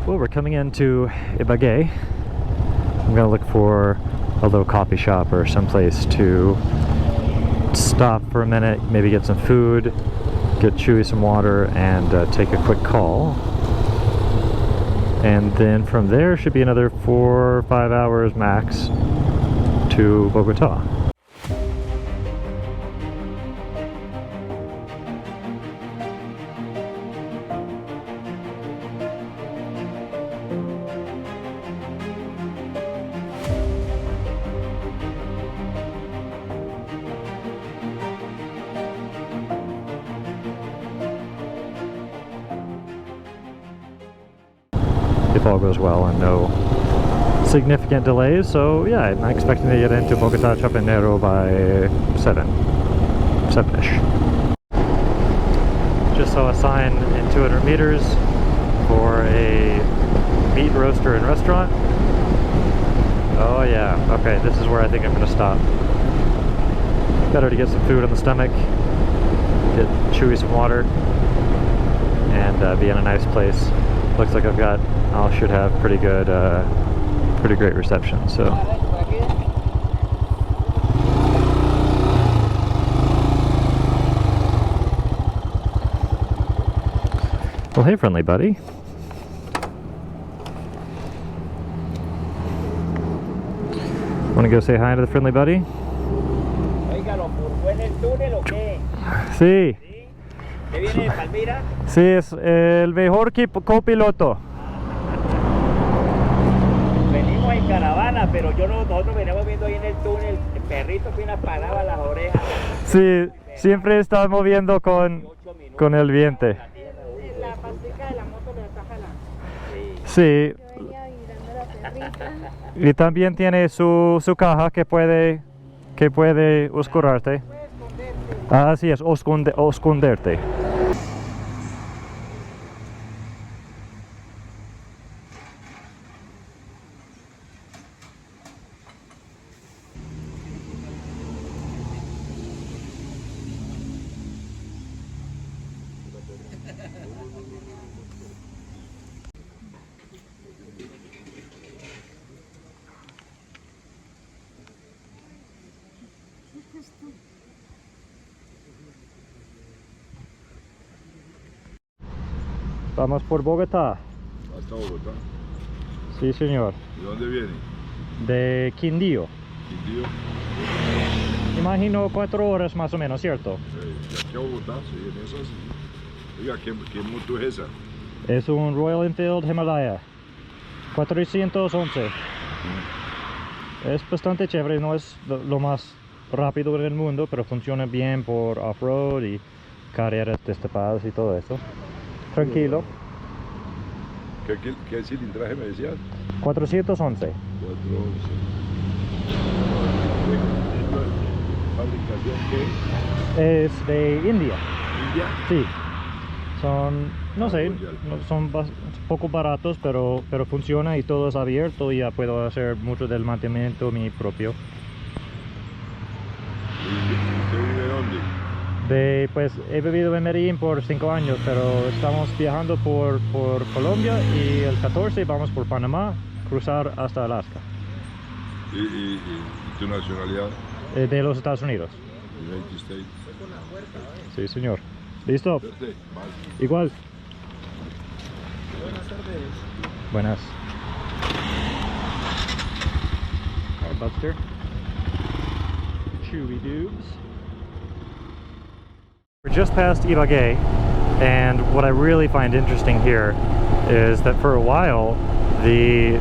Well, we're coming into Ibagué. I'm gonna look for a little coffee shop or someplace to stop for a minute, maybe get some food, get Chewy some water, and take a quick call. And then from there should be another 4 or 5 hours max to Bogota. If all goes well and no significant delays, so yeah, I'm expecting to get into Bogota Chapinero by 7-ish. Just saw a sign in 200 meters for a meat roaster and restaurant. Oh yeah, okay, this is where I think I'm gonna stop. Better to get some food on the stomach, get Chewy some water, and be in a nice place. Looks like I should have pretty good, pretty great reception, so. Well, hey friendly buddy. Wanna go say hi to the friendly buddy? Sí. ¿Qué viene de Palmira? Sí, es el mejor copiloto. Venimos en caravana, pero nosotros venimos viendo ahí en el túnel, el perrito que nos paraba las orejas. Sí, siempre está moviendo con el viento. La pastica de la moto le está jalando. Sí. Yo venía mirando a la perrita. Y también tiene su caja que puede oscurarte. Ah, así es, esconderte. Vamos por Bogotá. ¿Hasta Bogotá? Sí, señor. ¿De dónde viene? De Quindío. ¿Quindío? Imagino 4 horas más o menos, ¿cierto? De aquí a Bogotá, sí, en esas. Oiga, ¿qué moto es esa? Es un Royal Enfield Himalaya 411. Es bastante chévere, no es lo más rápido del mundo, pero funciona bien por off-road y carreras destapadas y todo eso. Tranquilo. ¿Qué cilindraje me decías? 411. 411. ¿Fabricación qué? Es de India. ¿India? Sí. Son, no sé, son poco baratos, pero funciona y todo es abierto y ya puedo hacer mucho del mantenimiento mi propio. ¿Usted vive dónde? Pues he vivido en Medellín por 5 años, pero estamos viajando por Colombia y el 14 vamos por Panamá, cruzar hasta Alaska. ¿Y tu nacionalidad? De los Estados Unidos. United States. Sí, señor. ¿Listo? Vete, vale. Igual. Buenas tardes. Buenas. Hi, Buster. Chewy dubes. We're just past Ibagué, and what I really find interesting here is that for a while the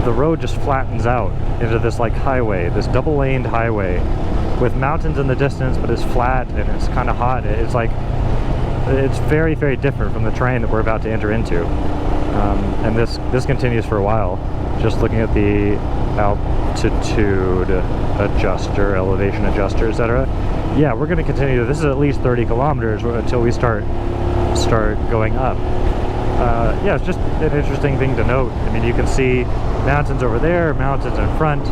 road just flattens out into this like highway, this double-laned highway with mountains in the distance, but it's flat and it's kind of hot. It's like, it's very, very different from the terrain that we're about to enter into. And this continues for a while. Just looking at the altitude adjuster, elevation adjuster, etc. Yeah, we're going to continue. This is at least 30 kilometers until we start going up. Yeah, it's just an interesting thing to note. I mean, you can see mountains over there, mountains in front,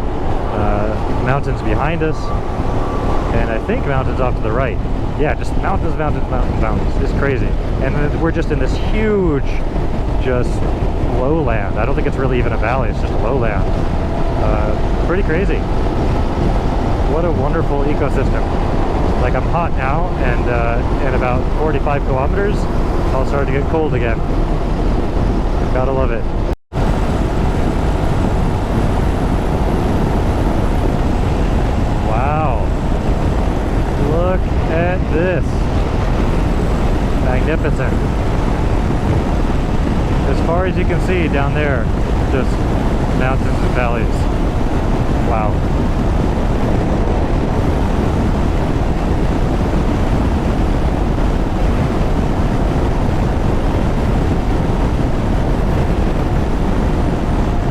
mountains behind us, and I think mountains off to the right. yeah, just mountains, mountains, mountains, mountains. It's crazy. And then we're just in this huge, just lowland. I don't think it's really even a valley, it's just lowland. Pretty crazy. What a wonderful ecosystem. Like, I'm hot now, and in about 45 kilometers, I'll start to get cold again. Gotta love it. Wow. Look at this. Magnificent. As far as you can see down there, just mountains and valleys. Wow.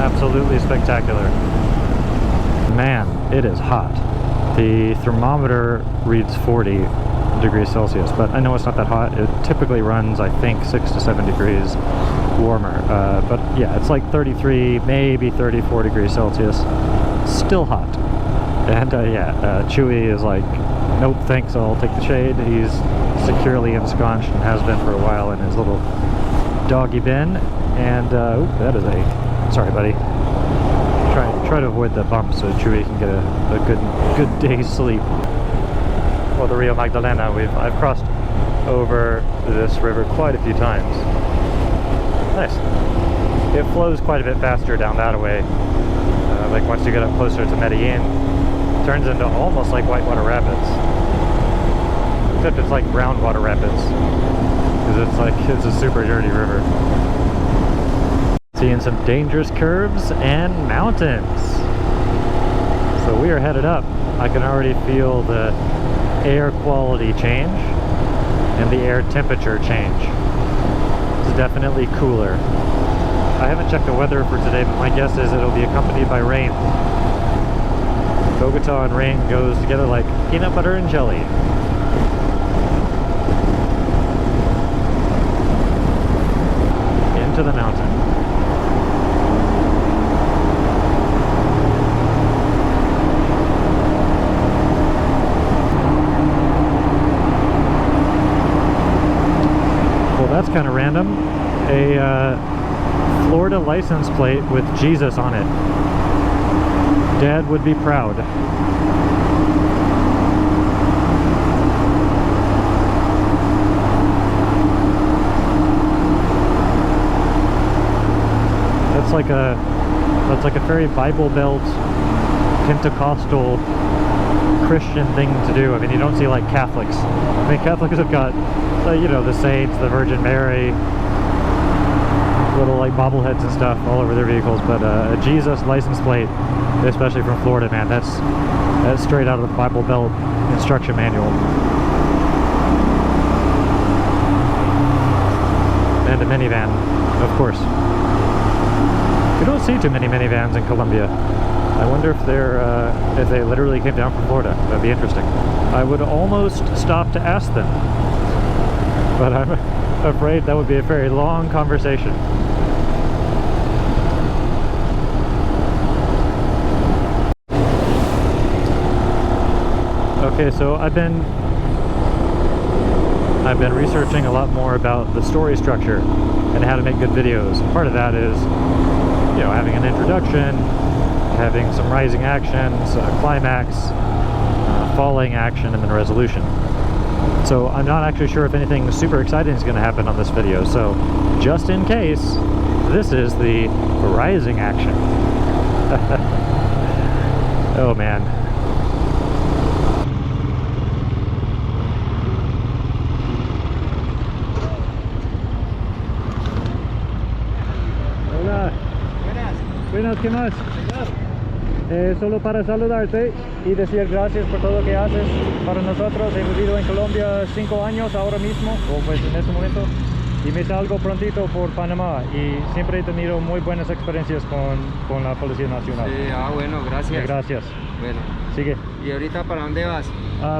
Absolutely spectacular. Man, it is hot. The thermometer reads 40 degrees Celsius, but I know it's not that hot. It typically runs, I think, 6 to 7 degrees warmer. But yeah, it's like 33, maybe 34 degrees Celsius. Still hot. And Chewy is like, nope, thanks, I'll take the shade. He's securely ensconced and has been for a while in his little doggy bin. And that is a, sorry buddy, try to avoid the bump so Chewy can get a good day's sleep. Well, the Rio Magdalena, I've crossed over this river quite a few times. Nice. It flows quite a bit faster down that way. Like once you get up closer to Medellin, it turns into almost like whitewater rapids. Except it's like brownwater rapids, because it's a super dirty river. Seeing some dangerous curves and mountains. So we are headed up. I can already feel the air quality change and the air temperature change. It's definitely cooler. I haven't checked the weather for today, but my guess is it'll be accompanied by rain. Bogota and rain goes together like peanut butter and jelly. Into the mountain. That's kind of random. A Florida license plate with Jesus on it. Dad would be proud. That's like a very Bible Belt Pentecostal Christian thing to do. I mean, you don't see like Catholics. I mean, Catholics have got you know, the saints, the Virgin Mary, little like bobbleheads and stuff all over their vehicles, but a Jesus license plate, especially from Florida, man, that's straight out of the Bible Belt instruction manual. And a minivan, of course. You don't see too many minivans in Colombia. I wonder if they literally came down from Florida. That'd be interesting. I would almost stop to ask them, but I'm afraid that would be a very long conversation. Okay, so I've been researching a lot more about the story structure and how to make good videos. And part of that is, you know, having an introduction, having some rising actions, climax, falling action, and then resolution. So I'm not actually sure if anything super exciting is going to happen on this video, so just in case, this is the rising action. Oh man. Hola. Buenas. Buenas, ¿qué más? Solo para saludarte y decir gracias por todo lo que haces para nosotros. He vivido en Colombia 5 años ahora mismo, o pues en este momento, y me salgo prontito por Panamá y siempre he tenido muy buenas experiencias con la Policía Nacional. Sí, bueno, gracias. Gracias. Bueno. Sigue. ¿Y ahorita para dónde vas?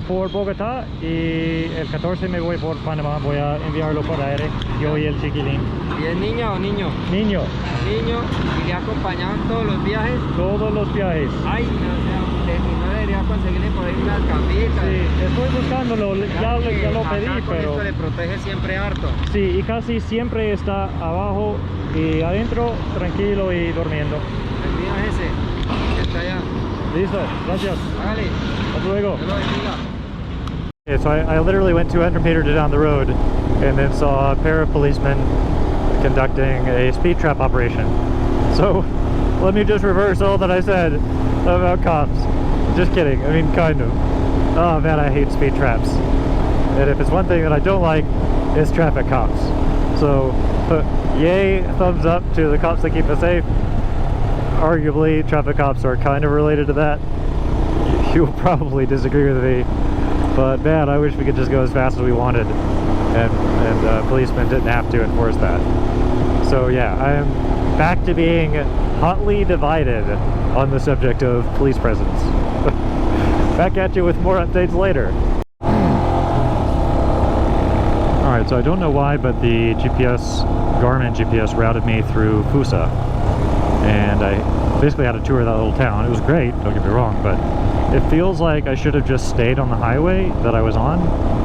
Por Bogotá, y el 14 me voy por Panamá. Voy a enviarlo por aire, yo y el chiquilín. ¿Y es niña o niño? Niño. Niño, ¿y le acompañaban todos los viajes? Todos los viajes. Ay, no sé. y no debería conseguirle por ahí unas gafitas. Sí, estoy buscándolo, ya lo pedí, Acá con pero... esto le protege siempre harto. Sí, y casi siempre está abajo y adentro tranquilo y durmiendo. El mío es ese, que está allá. Listo, gracias. Hágale, Hasta luego. Dios lo bendiga. Okay, so I literally went 200 meters down the road and then saw a pair of policemen conducting a speed trap operation. So let me just reverse all that I said about cops. Just kidding, I mean kind of. Oh man, I hate speed traps. And if it's one thing that I don't like, it's traffic cops. So yay, thumbs up to the cops that keep us safe. Arguably, traffic cops are kind of related to that. You'll probably disagree with me, but man, I wish we could just go as fast as we wanted, and policemen didn't have to enforce that. So yeah, I am back to being hotly divided on the subject of police presence. Back at you with more updates later. Alright, so I don't know why, but the Garmin GPS routed me through Fusa. And I basically had a tour of that little town. It was great, don't get me wrong, but it feels like I should have just stayed on the highway that I was on,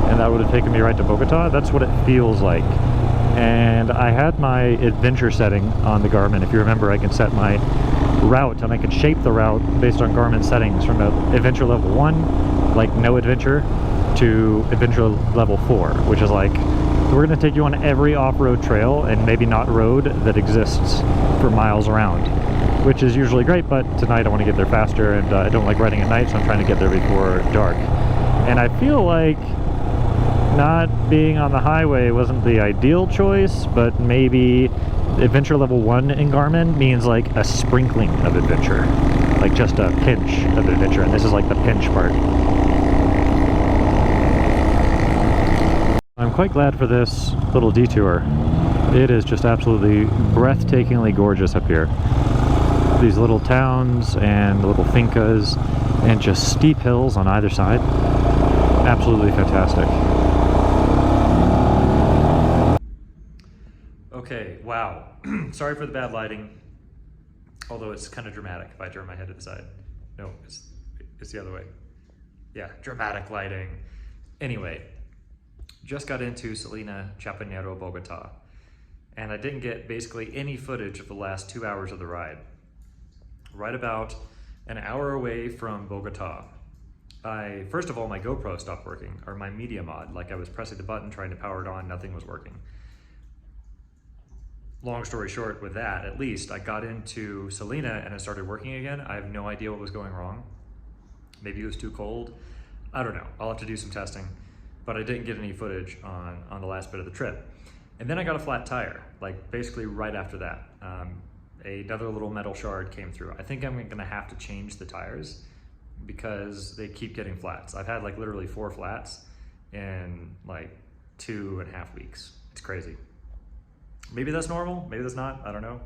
and that would have taken me right to Bogota. That's what it feels like. And I had my adventure setting on the Garmin. If you remember, I can set my route, and I can shape the route based on Garmin settings from adventure level 1, like no adventure, to adventure level 4, which is like, we're going to take you on every off-road trail and maybe not road that exists for miles around, which is usually great, but tonight I want to get there faster, and I don't like riding at night, so I'm trying to get there before dark. And I feel like not being on the highway wasn't the ideal choice, but maybe adventure level 1 in Garmin means like a sprinkling of adventure, like just a pinch of adventure, and this is like the pinch part. I'm quite glad for this little detour. It is just absolutely breathtakingly gorgeous up here. These little towns and little fincas and just steep hills on either side. Absolutely fantastic. Okay, wow. Sorry for the bad lighting, although it's kind of dramatic if I turn my head to the side. No, it's the other way. Yeah, dramatic lighting. Anyway, just got into Salina, Chapinero, Bogota, and I didn't get basically any footage of the last 2 hours of the ride. Right about an hour away from Bogota, first of all, my GoPro stopped working, or my media mod. Like, I was pressing the button, trying to power it on, nothing was working. Long story short, with that, at least, I got into Salina and it started working again. I have no idea what was going wrong. Maybe it was too cold. I don't know. I'll have to do some testing. But I didn't get any footage on the last bit of the trip. And then I got a flat tire, like basically right after that. Another little metal shard came through. I think I'm gonna have to change the tires because they keep getting flats. I've had like literally 4 flats in like 2.5 weeks. It's crazy. Maybe that's normal, maybe that's not, I don't know.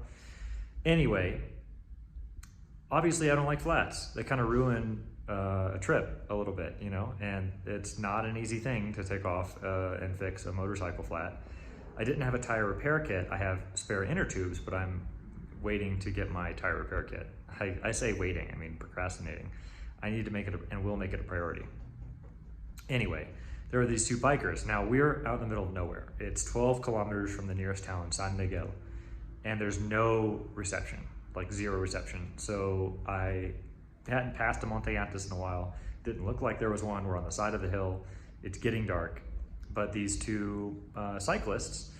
Anyway, obviously I don't like flats. They kind of ruin a trip a little bit, you know, and it's not an easy thing to take off and fix a motorcycle flat. I didn't have a tire repair kit. I have spare inner tubes, but I'm waiting to get my tire repair kit. I say waiting, I mean procrastinating. I need to make it and will make it a priority. Anyway, there are these 2 bikers. Now we're out in the middle of nowhere. It's 12 kilometers from the nearest town, San Miguel, and there's no reception, like 0 reception. So I hadn't passed a Monte Antes in a while. Didn't look like there was one. We're on the side of the hill. It's getting dark, but these 2 cyclists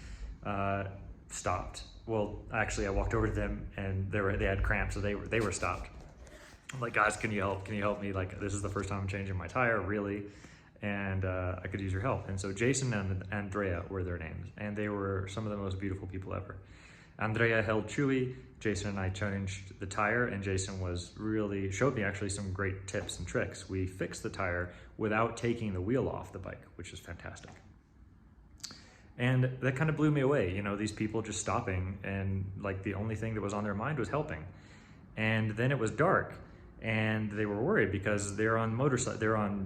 stopped. Well, actually, I walked over to them, and they had cramps, so they were stopped. I'm like, guys, can you help? Can you help me? Like, this is the first time I'm changing my tire, really, and I could use your help. And so Jason and Andrea were their names, and they were some of the most beautiful people ever. Andrea held Chewy, Jason and I changed the tire, and Jason showed me actually some great tips and tricks. We fixed the tire without taking the wheel off the bike, which is fantastic. And that kind of blew me away, you know, these people just stopping, and like the only thing that was on their mind was helping. And then it was dark, and they were worried because they're on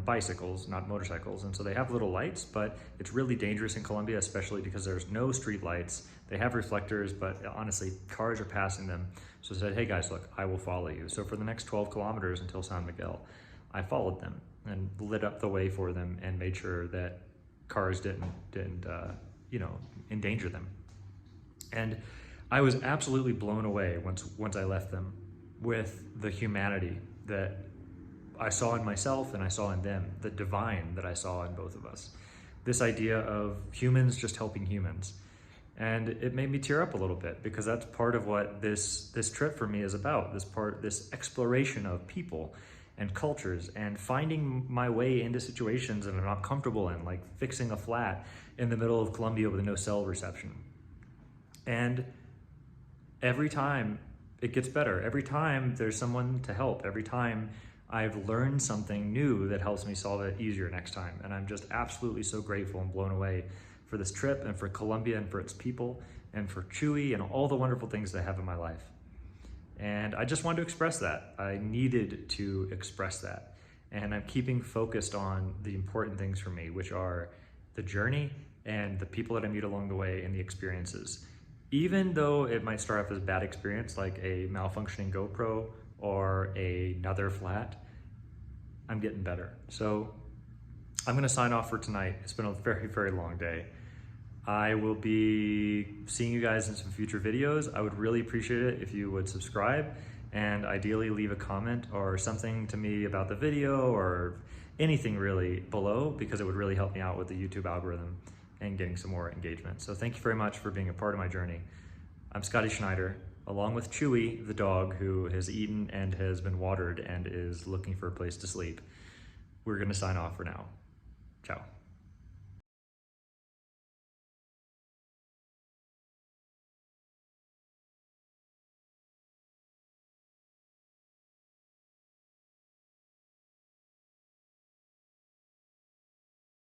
bicycles, not motorcycles, and so they have little lights, but it's really dangerous in Colombia, especially because there's no street lights. They have reflectors, but honestly, cars are passing them. So I said, hey guys, look, I will follow you. So for the next 12 kilometers until San Miguel, I followed them and lit up the way for them and made sure that cars didn't endanger them. And I was absolutely blown away once I left them with the humanity that I saw in myself and I saw in them, the divine that I saw in both of us. This idea of humans just helping humans. And it made me tear up a little bit because that's part of what this trip for me is about, this exploration of people and cultures and finding my way into situations that I'm not comfortable in, like fixing a flat in the middle of Colombia with no cell reception. And every time it gets better. Every time there's someone to help. Every time I've learned something new that helps me solve it easier next time. And I'm just absolutely so grateful and blown away for this trip and for Colombia and for its people and for Chewy and all the wonderful things they have in my life. And I just wanted to express that. I needed to express that. And I'm keeping focused on the important things for me, which are the journey and the people that I meet along the way and the experiences. Even though it might start off as a bad experience, like a malfunctioning GoPro or another flat, I'm getting better. So I'm gonna sign off for tonight. It's been a very, very long day. I will be seeing you guys in some future videos. I would really appreciate it if you would subscribe and ideally leave a comment or something to me about the video or anything really below, because it would really help me out with the YouTube algorithm and getting some more engagement. So thank you very much for being a part of my journey. I'm Scotty Schneider, along with Chewy, the dog who has eaten and has been watered and is looking for a place to sleep. We're gonna sign off for now. Ciao.